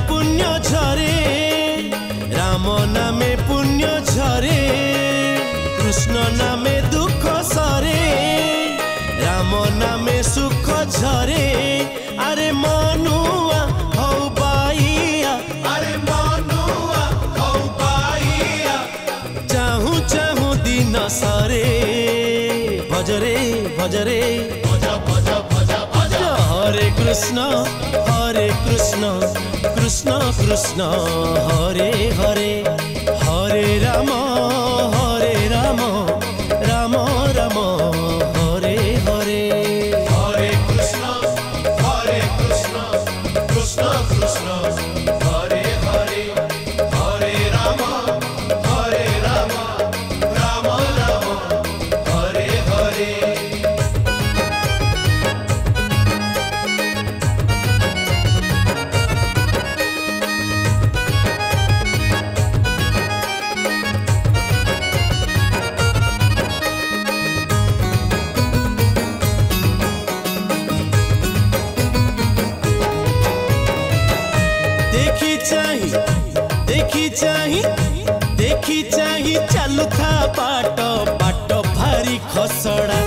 पुण्य झरे राम नामे पुण्य झरे कृष्ण नामे दुख सरे राम नामे सुख झरे अरे मनुआ हौ बाइया अरे मनुआ हौ बाइया चाहू चाहू दिन सरे भजरे भजरे हरे कृष्ण कृष्ण कृष्ण हरे हरे हरे राम राम राम हरे हरे हरे कृष्ण कृष्ण कृष्ण हरे हरे हरे राम राम राम हरे हरे। देखी चाही चालू था बाट बाट भारी खसड़ा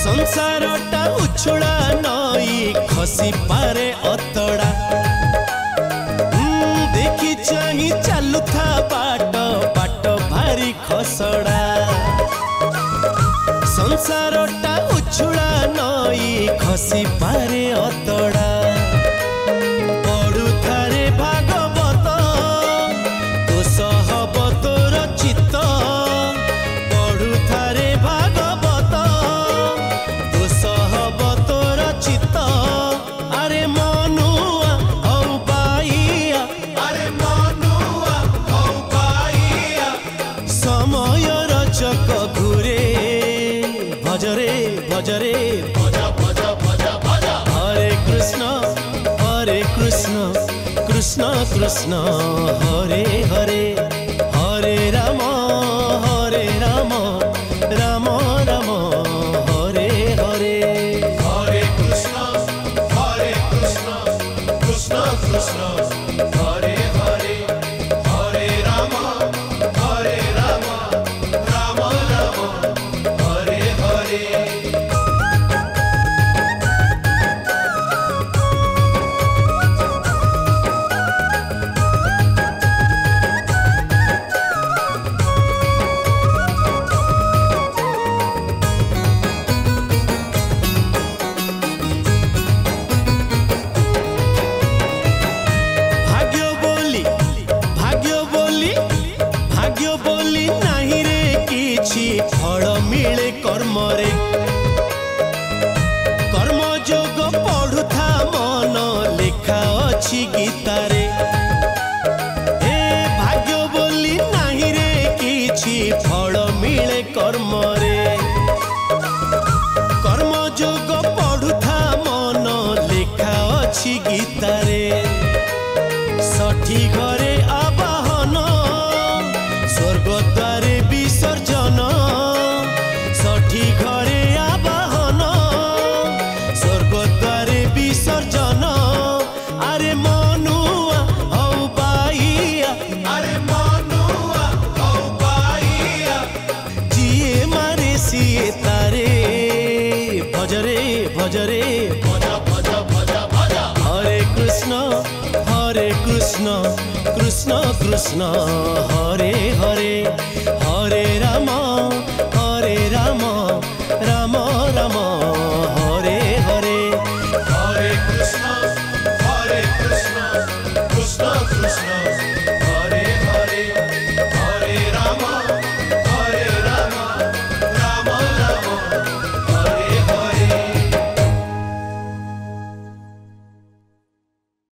संसार टा उछुड़ा नई खसी पारे अतड़ा देखी चाही चालू था बाट बाट भारी खसड़ा संसार टा उछुड़ा नई खसी पारे अतड़ा भजरे भजरे हरे कृष्ण कृष्ण कृष्ण हरे हरे हरे राम राम राम हरे हरे हरे कृष्ण कृष्ण कृष्ण हरे हरे हरे राम राम राम हरे हरे। फल मिले कर्म रे कर्म जोग पढ़ुथा मन लेखा अच्छी गीतारे ए भाग्य बोली नहीं रे किछि फल मिले कर्म रे कर्म जोग पढ़ुथा मन लेखा अच्छी गीतारे षठी घरे आवाहन स्वर्ग द्वारे विसर्जन षठी घरे आवाहन स्वर्ग द्वारे विसर्जन अरे मनुआ हौ बाइया अरे मनुआ हौ बाइया जिए मारे सिए तारे भजरे भजरे हरे कृष्ण कृष्ण कृष्ण हरे हरे हरे राम